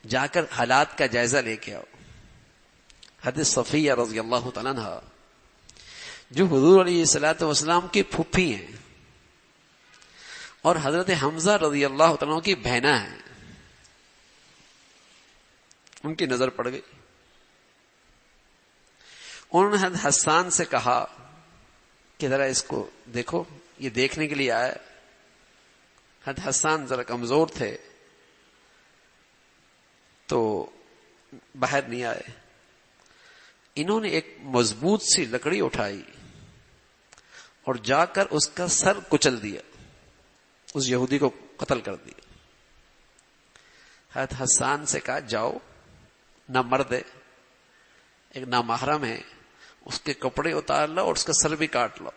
جا کر حالات کا جائزہ لے کے آؤ. حضرت صفیہ رضی اللہ تعالیٰ عنہ, جو حضور علیہ الصلوۃ والسلام کی پھوپھی ہیں اور حضرت حمزہ رضی اللہ تعالیٰ عنہ کی بہنا ہیں, ان کی نظر پڑ گئی. انہوں نے حضرت حسان سے کہا کہ ذرا اس کو دیکھو, یہ دیکھنے کے لیے آیا. حضرت حسان ذرا کمزور تھے تو باہر نہیں آئے. انہوں نے ایک مضبوط سی لکڑی اٹھائی اور جا کر اس کا سر کچل دیا, اس یہودی کو قتل کر دیا. حضرت حسان سے کہا جاؤ, نہ مرد ہے, ایک نامحرم ہے, اس کے کپڑے اتار لو اور اس کا سر بھی کاٹ لو.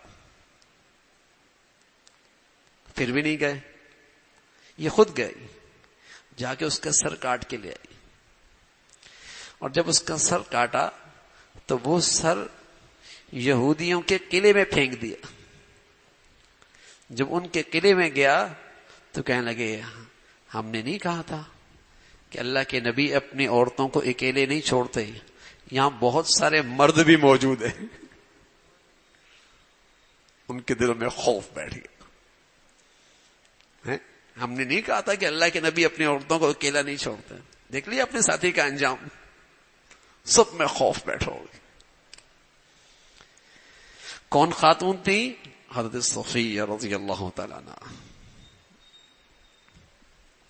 پھر بھی نہیں گئے, یہ خود گئی, جا کے اس کا سر کاٹ کے لے آئی. اور جب اس کا سر کاٹا تو وہ سر یہودیوں کے قلعے میں پھینک دیا. جب ان کے قلعے میں گیا تو کہنے لگے ہم نے نہیں کہا تھا کہ اللہ کے نبی اپنی عورتوں کو اکیلے نہیں چھوڑتے, یہاں بہت سارے مرد بھی موجود ہیں. ان کے دلوں میں خوف بیٹھ گیا. ہم نے نہیں کہا تھا کہ اللہ کے نبی اپنی عورتوں کو اکیلا نہیں چھوڑتے. دیکھ لیا اپنے ساتھی کا انجام, سب میں خوف بیٹھا ہوگا. کون خاتون تھی؟ حضرت صفیہ رضی اللہ تعالیٰ عنہ.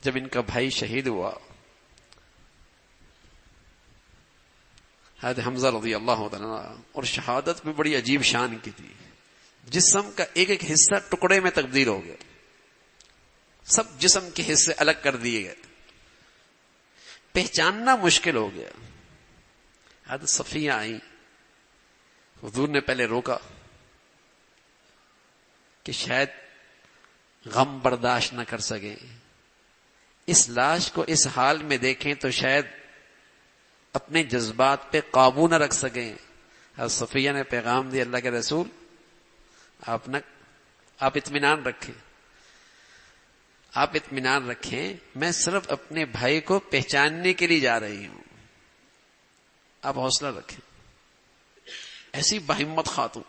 جب ان کا بھائی شہید ہوا, حضرت حمزہ رضی اللہ تعالیٰ عنہ, اور شہادت بھی بڑی عجیب شان کی تھی. جسم کا ایک ایک حصہ ٹکڑے میں تبدیل ہو گیا, سب جسم کے حصے الگ کر دیے گئے, پہچاننا مشکل ہو گیا. حضرت صفیہ آئی, حضور نے پہلے روکا کہ شاید غم برداشت نہ کر سکیں, اس لاش کو اس حال میں دیکھیں تو شاید اپنے جذبات پہ قابو نہ رکھ سکیں. حضرت صفیہ نے پیغام دیا, اللہ کے رسول آپ اطمینان رکھیں, آپ اطمینان رکھیں, میں صرف اپنے بھائی کو پہچاننے کے لیے جا رہی ہوں, آپ حوصلہ رکھیں. ایسی باہمت خاتون,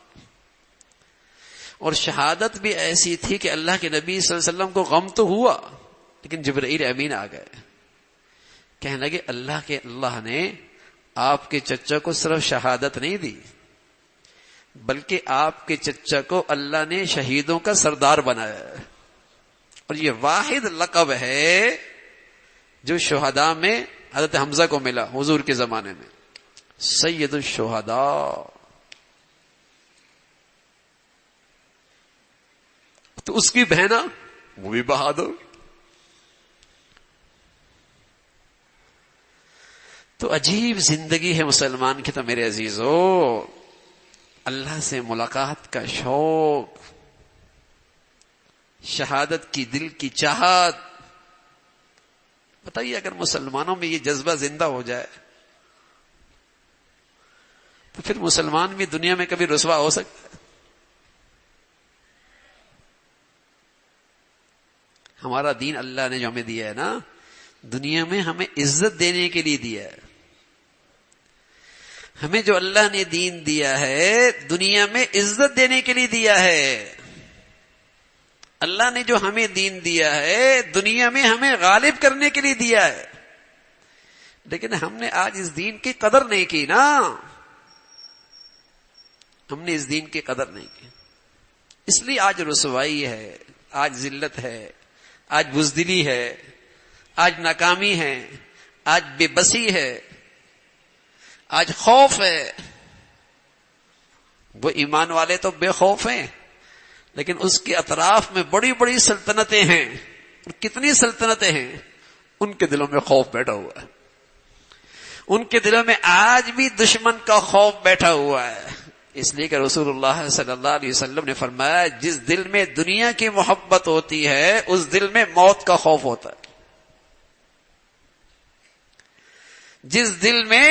اور شہادت بھی ایسی تھی کہ اللہ کے نبی صلی اللہ علیہ وسلم کو غم تو ہوا, لیکن جبرائیل امین آ گئے, کہنے لگے اللہ نے آپ کے چچا کو صرف شہادت نہیں دی, بلکہ آپ کے چچا کو اللہ نے شہیدوں کا سردار بنایا ہے. اور یہ واحد لقب ہے جو شہداء میں حضرت حمزہ کو ملا حضور کے زمانے میں, سید الشہداء. تو اس کی بہنا وہ بھی بہادر. تو عجیب زندگی ہے مسلمان کی. تو میرے عزیزو, اللہ سے ملاقات کا شوق, شہادت کی دل کی چاہت. بتائیے اگر مسلمانوں میں یہ جذبہ زندہ ہو جائے تو پھر مسلمان بھی دنیا میں کبھی رسوا ہو سکتا ہے؟ ہمارا دین اللہ نے جو ہمیں دیا ہے نا, دنیا میں ہمیں عزت دینے کے لیے دیا ہے. ہمیں جو اللہ نے دین دیا ہے دنیا میں عزت دینے کے لیے دیا ہے. اللہ نے جو ہمیں دین دیا ہے دنیا میں ہمیں غالب کرنے کے لیے دیا ہے, لیکن ہم نے آج اس دین کی قدر نہیں کی نا. ہم نے اس دین کی قدر نہیں کی, اس لیے آج رسوائی ہے, آج ذلت ہے, آج بزدلی ہے, آج ناکامی ہے، آج بے بسی ہے، آج خوف ہے. وہ ایمان والے تو بے خوف ہیں، لیکن اس کے اطراف میں بڑی بڑی سلطنتیں ہیں. اور کتنی سلطنتیں ہیں، ان کے دلوں میں خوف بیٹھا ہوا ہے. ان کے دلوں میں آج بھی دشمن کا خوف بیٹھا ہوا ہے. اس لیے کہ رسول اللہ صلی اللہ علیہ وسلم نے فرمایا جس دل میں دنیا کی محبت ہوتی ہے اس دل میں موت کا خوف ہوتا ہے. جس دل میں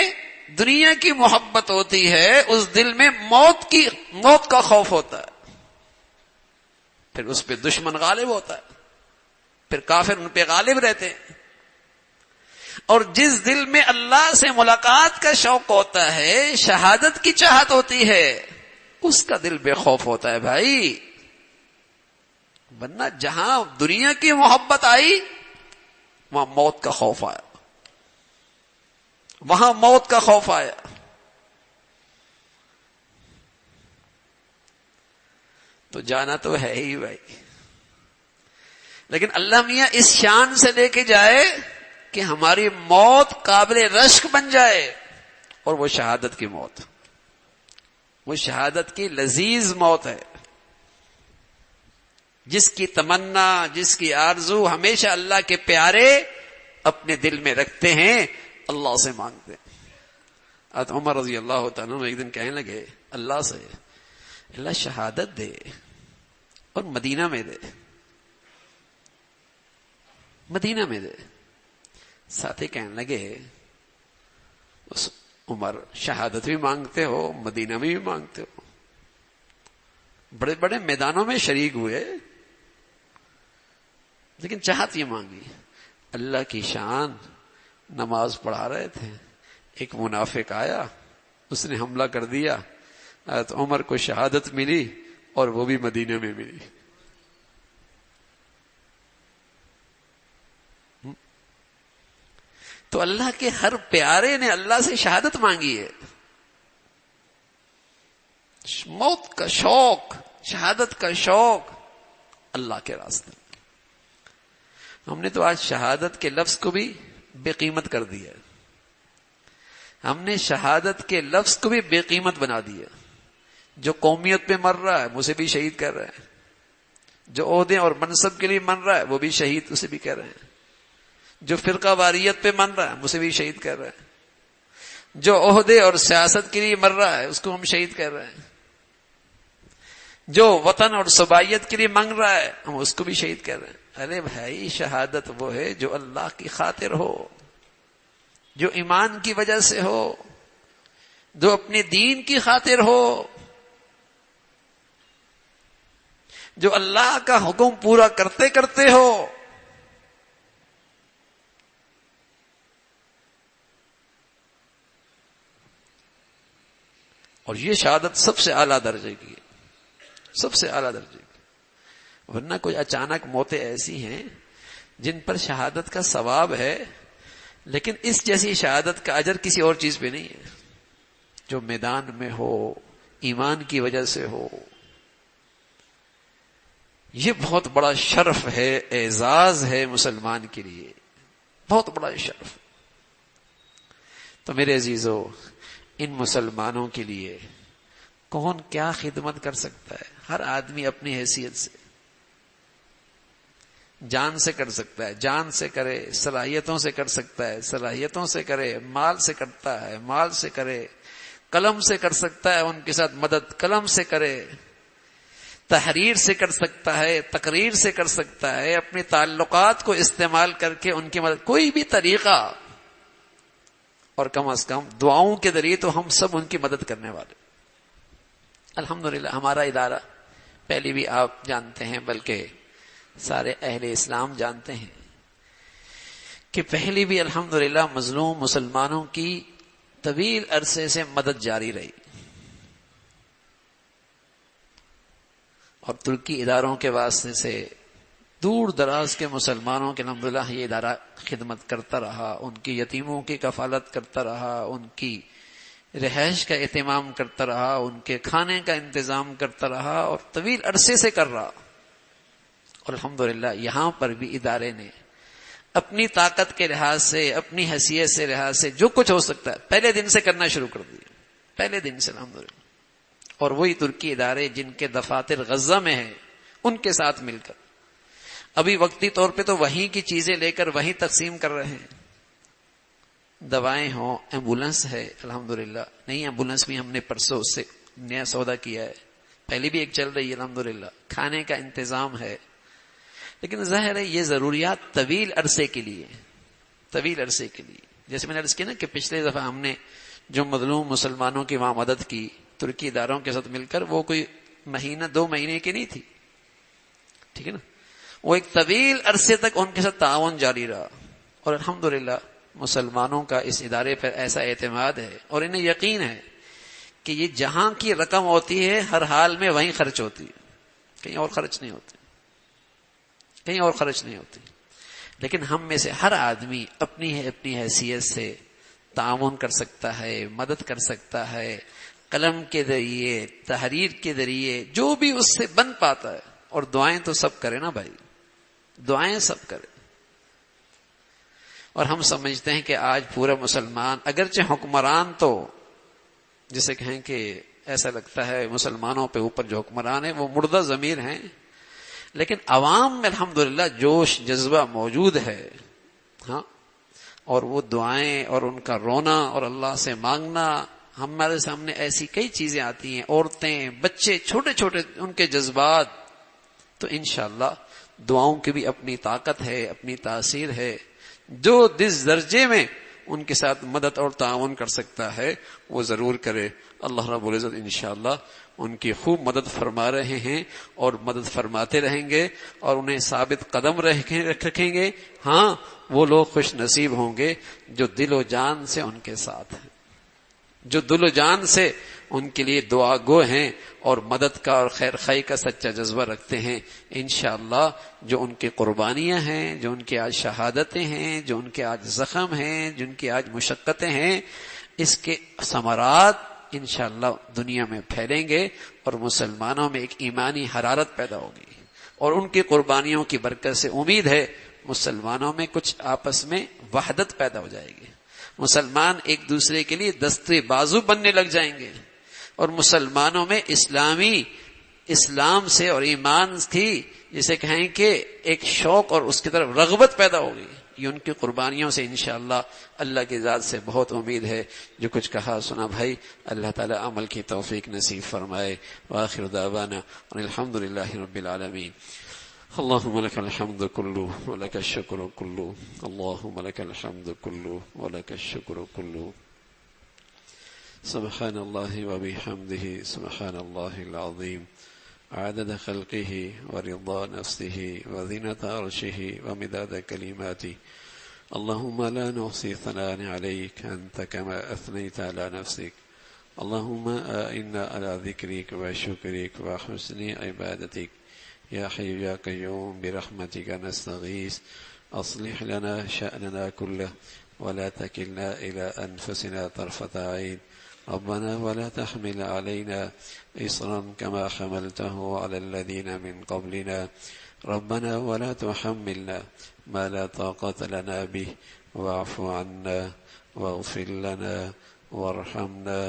دنیا کی محبت ہوتی ہے اس دل میں موت کا خوف ہوتا ہے. پھر اس پہ دشمن غالب ہوتا ہے، پھر کافر ان پہ غالب رہتے ہیں. اور جس دل میں اللہ سے ملاقات کا شوق ہوتا ہے، شہادت کی چاہت ہوتی ہے، اس کا دل بے خوف ہوتا ہے بھائی. ورنہ جہاں دنیا کی محبت آئی وہاں موت کا خوف آیا، وہاں موت کا خوف آیا. تو جانا تو ہے ہی بھائی، لیکن اللہ میاں اس شان سے لے کے جائے کہ ہماری موت قابل رشک بن جائے. اور وہ شہادت کی موت، وہ شہادت کی لذیذ موت ہے، جس کی تمنا، جس کی آرزو ہمیشہ اللہ کے پیارے اپنے دل میں رکھتے ہیں، اللہ سے مانگتے ہیں. حضرت عمر رضی اللہ تعالیٰ عنہ ایک دن کہنے لگے اللہ سے، اللہ شہادت دے اور مدینہ میں دے، مدینہ میں دے. ساتھی کہنے لگے اس عمر شہادت بھی مانگتے ہو، مدینہ میں بھی مانگتے ہو، بڑے بڑے میدانوں میں شریک ہوئے، لیکن چاہت یہ مانگی. اللہ کی شان، نماز پڑھا رہے تھے، ایک منافق آیا، اس نے حملہ کر دیا. حضرت عمر کو شہادت ملی اور وہ بھی مدینہ میں ملی. تو اللہ کے ہر پیارے نے اللہ سے شہادت مانگی ہے. موت کا شوق، شہادت کا شوق اللہ کے راستے. ہم نے تو آج شہادت کے لفظ کو بھی بے قیمت کر دیا. ہم نے شہادت کے لفظ کو بھی بے قیمت بنا دیا. جو قومیت پہ مر رہا ہے اسے بھی شہید کر رہے ہیں، جو عہدے اور منصب کے لیے مر رہا ہے وہ بھی شہید اسے بھی کہہ رہے ہیں، جو فرقہ واریت پہ من رہا ہے اسے بھی شہید کر رہے ہیں، جو عہدے اور سیاست کے لیے مر رہا ہے اس کو ہم شہید کر رہے ہیں، جو وطن اور صوبائیت کے لیے مانگ رہا ہے ہم اس کو بھی شہید کر رہے ہیں. ارے بھائی شہادت وہ ہے جو اللہ کی خاطر ہو، جو ایمان کی وجہ سے ہو، جو اپنے دین کی خاطر ہو، جو اللہ کا حکم پورا کرتے کرتے ہو. اور یہ شہادت سب سے اعلیٰ درجے کی ہے، سب سے اعلیٰ درجے کی. ورنہ کوئی اچانک موتیں ایسی ہیں جن پر شہادت کا ثواب ہے، لیکن اس جیسی شہادت کا اجر کسی اور چیز پہ نہیں ہے. جو میدان میں ہو، ایمان کی وجہ سے ہو، یہ بہت بڑا شرف ہے، اعزاز ہے مسلمان کے لیے، بہت بڑا شرف. تو میرے عزیزو، ان مسلمانوں کے لیے کون کیا خدمت کر سکتا ہے؟ ہر آدمی اپنی حیثیت سے، جان سے کر سکتا ہے، جان سے کرے، صلاحیتوں سے کر سکتا ہے، صلاحیتوں سے کرے، مال سے کرتا ہے، مال سے کرے، قلم سے کر سکتا ہے، ان کے ساتھ مدد قلم سے کرے، تحریر سے کر سکتا ہے، تقریر سے کر سکتا ہے، اپنے تعلقات کو استعمال کر کے ان کی مدد، کوئی بھی طریقہ. اور کم از کم دعاؤں کے ذریعے تو ہم سب ان کی مدد کرنے والے. الحمدللہ ہمارا ادارہ پہلے بھی آپ جانتے ہیں، بلکہ سارے اہل اسلام جانتے ہیں کہ پہلے بھی الحمدللہ مظلوم مسلمانوں کی طویل عرصے سے مدد جاری رہی. اور ترکی اداروں کے واسطے سے دور دراز کے مسلمانوں کے الحمدللہ یہ ادارہ خدمت کرتا رہا، ان کی یتیموں کی کفالت کرتا رہا، ان کی رہائش کا اہتمام کرتا رہا، ان کے کھانے کا انتظام کرتا رہا، اور طویل عرصے سے کر رہا. اور الحمدللہ یہاں پر بھی ادارے نے اپنی طاقت کے لحاظ سے، اپنی حیثیت سے لحاظ سے جو کچھ ہو سکتا ہے پہلے دن سے کرنا شروع کر دیا، پہلے دن سے الحمدللہ۔ اور وہی ترکی ادارے جن کے دفاتر غزہ میں ہیں ان کے ساتھ مل کر ابھی وقتی طور پہ تو وہیں کی چیزیں لے کر وہیں تقسیم کر رہے ہیں، دوائیں ہوں، ایمبولینس ہے الحمدللہ، نئی ایمبولینس بھی ہم نے پرسوں اس سے نیا سودا کیا ہے، پہلی بھی ایک چل رہی ہے الحمدللہ، کھانے کا انتظام ہے۔ لیکن ظاہر ہے یہ ضروریات طویل عرصے کے لیے، طویل عرصے کے لیے، جیسے میں نے عرض کیا نا کہ پچھلے دفعہ ہم نے جو مظلوم مسلمانوں کی وہاں مدد کی ترکی اداروں کے ساتھ مل کر، وہ کوئی مہینہ 2 مہینے کی نہیں تھی، ٹھیک ہے نا، وہ ایک طویل عرصے تک ان کے ساتھ تعاون جاری رہا، اور الحمدللہ مسلمانوں کا اس ادارے پر ایسا اعتماد ہے اور انہیں یقین ہے کہ یہ جہاں کی رقم ہوتی ہے ہر حال میں وہیں خرچ ہوتی ہے، کہیں اور خرچ نہیں ہوتی، کہیں اور خرچ نہیں ہوتی۔ لیکن ہم میں سے ہر آدمی اپنی حیثیت سے تعاون کر سکتا ہے، مدد کر سکتا ہے، قلم کے ذریعے، تحریر کے ذریعے، جو بھی اس سے بن پاتا ہے۔ اور دعائیں تو سب کرے نا بھائی، دعائیں سب کرے۔ اور ہم سمجھتے ہیں کہ آج پورا مسلمان، اگرچہ حکمران تو جسے کہیں کہ ایسا لگتا ہے مسلمانوں پہ اوپر جو حکمران ہیں وہ مردہ ضمیر ہیں، لیکن عوام میں الحمدللہ جوش جذبہ موجود ہے، ہاں، اور وہ دعائیں اور ان کا رونا اور اللہ سے مانگنا، ہمارے سامنے ایسی کئی چیزیں آتی ہیں، عورتیں، بچے، چھوٹے چھوٹے ان کے جذبات، تو انشاءاللہ دعاؤں کی بھی اپنی طاقت ہے، اپنی تاثیر ہے۔ جو جس درجے میں ان کے ساتھ مدد اور تعاون کر سکتا ہے وہ ضرور کرے۔ اللہ رب العزت انشاءاللہ ان کی خوب مدد فرما رہے ہیں اور مدد فرماتے رہیں گے، اور انہیں ثابت قدم رکھیں گے۔ ہاں، وہ لوگ خوش نصیب ہوں گے جو دل و جان سے ان کے ساتھ ہیں، جو دل و جان سے ان کے لیے دعا گو ہیں اور مدد کا اور خیر خواہی کا سچا جذبہ رکھتے ہیں۔ انشاءاللہ جو ان کی قربانیاں ہیں، جو ان کی آج شہادتیں ہیں، جو ان کے آج زخم ہیں، جن کی آج مشقتیں ہیں، اس کے ثمرات انشاءاللہ دنیا میں پھیلیں گے اور مسلمانوں میں ایک ایمانی حرارت پیدا ہوگی، اور ان کی قربانیوں کی برکت سے امید ہے مسلمانوں میں کچھ آپس میں وحدت پیدا ہو جائے گی، مسلمان ایک دوسرے کے لیے دستے بازو بننے لگ جائیں گے، اور مسلمانوں میں اسلام سے اور ایمان کی جسے کہیں کہ ایک شوق اور اس کی طرف رغبت پیدا ہوگی۔ یہ ان کی قربانیوں سے انشاءاللہ اللہ کی ذات سے بہت امید ہے۔ جو کچھ کہا سنا بھائی، اللہ تعالی عمل کی توفیق نصیب فرمائے۔ وآخر دعوانا ان الحمد للہ رب العالمین۔ اللهم لك الحمد كله ولك الشكر كله، اللهم لك الحمد كله ولك الشكر كله، سبحان الله وبحمده، سبحان الله العظيم، عدد خلقه ورضا نفسه وزنة عرشه ومداد كلماته، اللهم لا نحصي ثناء عليك أنت كما أثنيت على نفسك، اللهم أعنا على ذكرك وشكرك وحسن عبادتك، يا حي يا قيوم برحمتك نستغيث، أصلح لنا شأننا كله ولا تكلنا إلى أنفسنا طرفة عين، ربنا ولا تحمل علينا إصرا كما حملته على الذين من قبلنا، ربنا ولا تحملنا ما لا طاقة لنا به، واعف عنا واغفر لنا وارحمنا،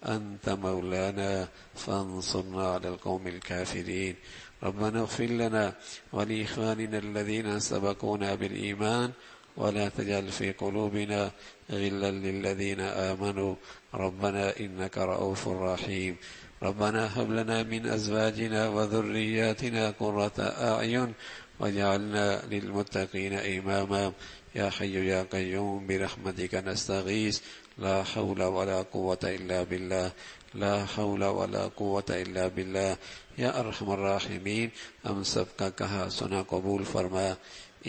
أنت مولانا فانصرنا على القوم الكافرين، ربنا اغفر لنا ولإخواننا الذين سبقونا بالإيمان ولا تجعل في قلوبنا غلا للذين آمنوا، ربنا إنك رؤوف رحيم، ربنا هب لنا من أزواجنا وذرياتنا قرة أعين واجعلنا للمتقين إماما، يا حي يا قيوم برحمتك نستغيث، لا حول ولا قوة إلا بالله، لا حول ولا قوة إلا بالله، یا ارحم الراحمین، ہم سب کا کہا سنا قبول فرما،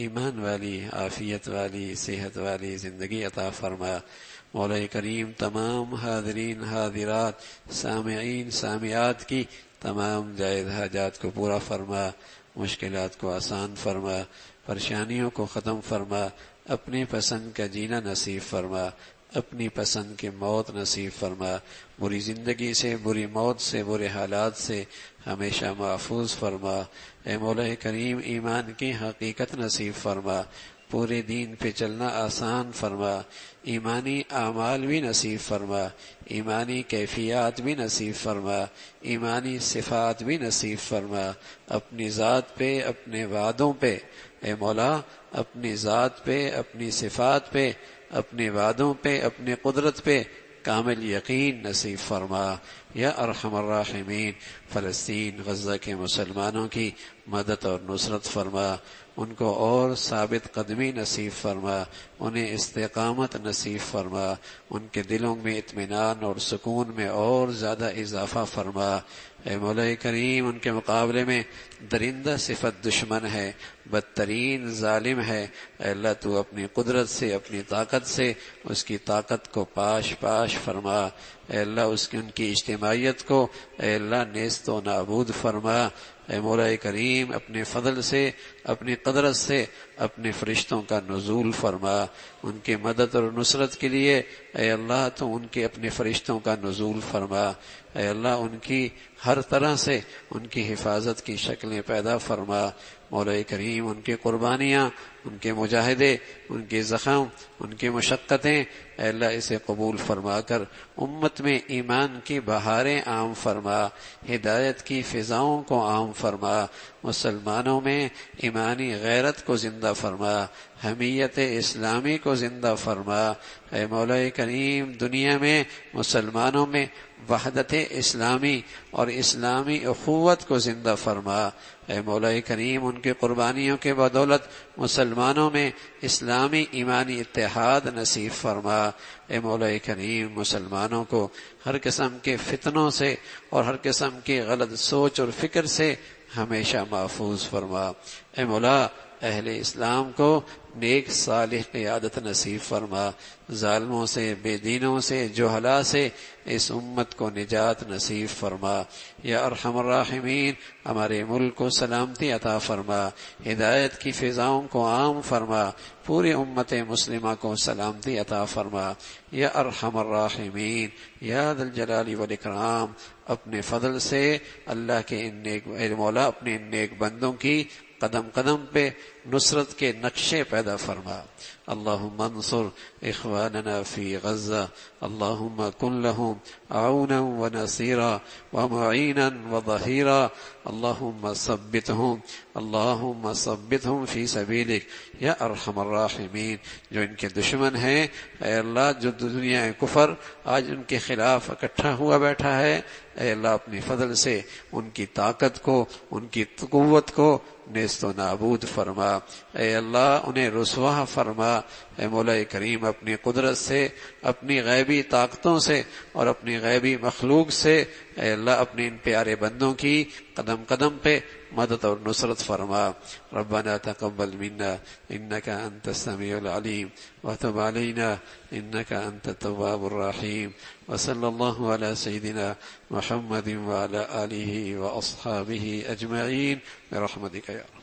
ایمان والی، عافیت والی، صحت والی زندگی عطا فرما۔ مولا کریم تمام حاضرین حاضرات، سامعین سامعات کی تمام جائز حاجات کو پورا فرما، مشکلات کو آسان فرما، پریشانیوں کو ختم فرما، اپنے پسند کا جینا نصیب فرما، اپنی پسند کی موت نصیب فرما، بری زندگی سے، بری موت سے، برے حالات سے ہمیشہ محفوظ فرما۔ اے مولا کریم ایمان کی حقیقت نصیب فرما، پورے دین پہ چلنا آسان فرما، ایمانی اعمال بھی نصیب فرما، ایمانی کیفیات بھی نصیب فرما، ایمانی صفات بھی نصیب فرما، اپنی ذات پہ، اپنے وعدوں پہ اے مولا، اپنی ذات پہ، اپنی صفات پہ، اپنے وعدوں پہ، اپنی قدرت پہ کامل یقین نصیب فرما یا ارحم الراحمین۔ فلسطین غزہ کے مسلمانوں کی مدد اور نصرت فرما، ان کو اور ثابت قدمی نصیب فرما، انہیں استقامت نصیب فرما، ان کے دلوں میں اطمینان اور سکون میں اور زیادہ اضافہ فرما۔ اے مولا کریم، ان کے مقابلے میں درندہ صفت دشمن ہے، بدترین ظالم ہے، اے اللہ تو اپنی قدرت سے، اپنی طاقت سے اس کی طاقت کو پاش پاش فرما، اے اللہ ان کی اجتماعیت کو اے اللہ نیست و نابود فرما۔ اے مولا کریم، اپنے فضل سے، اپنی قدرت سے اپنے فرشتوں کا نزول فرما، ان کی مدد اور نصرت کے لیے اے اللہ تو ان کے اپنے فرشتوں کا نزول فرما، اے اللہ ان کی ہر طرح سے ان کی حفاظت کی شکلیں پیدا فرما۔ مولا کریم، ان کی قربانیاں، ان کے مجاہدے، ان کے زخم، ان کی مشقتیں اے اللہ اسے قبول فرما کر امت میں ایمان کی بہاریں عام فرما، ہدایت کی فضاؤں کو عام فرما، مسلمانوں میں ایمانی غیرت کو زندہ فرما، حمیت اسلامی کو زندہ فرما۔ اے مولا کریم، دنیا میں مسلمانوں میں وحدت اسلامی اور اسلامی اخوت کو زندہ فرما۔ اے مولا کریم، ان کی قربانیوں کے بدولت مسلمانوں میں اسلامی ایمانی اتحاد نصیب فرما۔ اے مولا کریم، مسلمانوں کو ہر قسم کے فتنوں سے اور ہر قسم کی غلط سوچ اور فکر سے ہمیشہ محفوظ فرما۔ اے مولا، اہل اسلام کو نیک صالح قیادت نصیب فرما، ظالموں سے، بے دینوں سے، جہلا سے اس امت کو نجات نصیب فرما یا ارحم الراحمین۔ ہمارے ملک کو سلامتی عطا فرما، ہدایت کی فضاؤں کو عام فرما، پوری امت مسلمہ کو سلامتی عطا فرما یا ارحم الراحمین یا ذا الجلال والاکرام۔ اپنے فضل سے اللہ کے ان نیک مولا، اپنے ان نیک بندوں کی قدم قدم پہ نصرت کے نقشے پیدا فرما۔ اللہم انصر اخواننا فی غزہ، اللہم کن لہم عونا ونصیرا ومعینا وظہیرا، اللہم ثبتہم فی سبیلک یا ارحم الراحمین۔ جو ان کے دشمن ہیں اے اللہ، جو دنیا کفر آج ان کے خلاف اکٹھا ہوا بیٹھا ہے، اے اللہ اپنی فضل سے ان کی طاقت کو، ان کی قوت کو نیست و نابود فرما، اے اللہ انہیں رسوا فرما۔ اے مولا کریم، اپنی قدرت سے، اپنی غیبی طاقتوں سے اور اپنی غیبی مخلوق سے اے اللہ اپنے ان پیارے بندوں کی قدم قدم پہ مدد اور نصرت فرما۔ ربنا تقبل منا انك انت السميع العليم وتب علينا انك انت التواب الرحيم، وصلى الله على سيدنا محمد وعلى آله واصحابه اجمعين برحمتك يا رب۔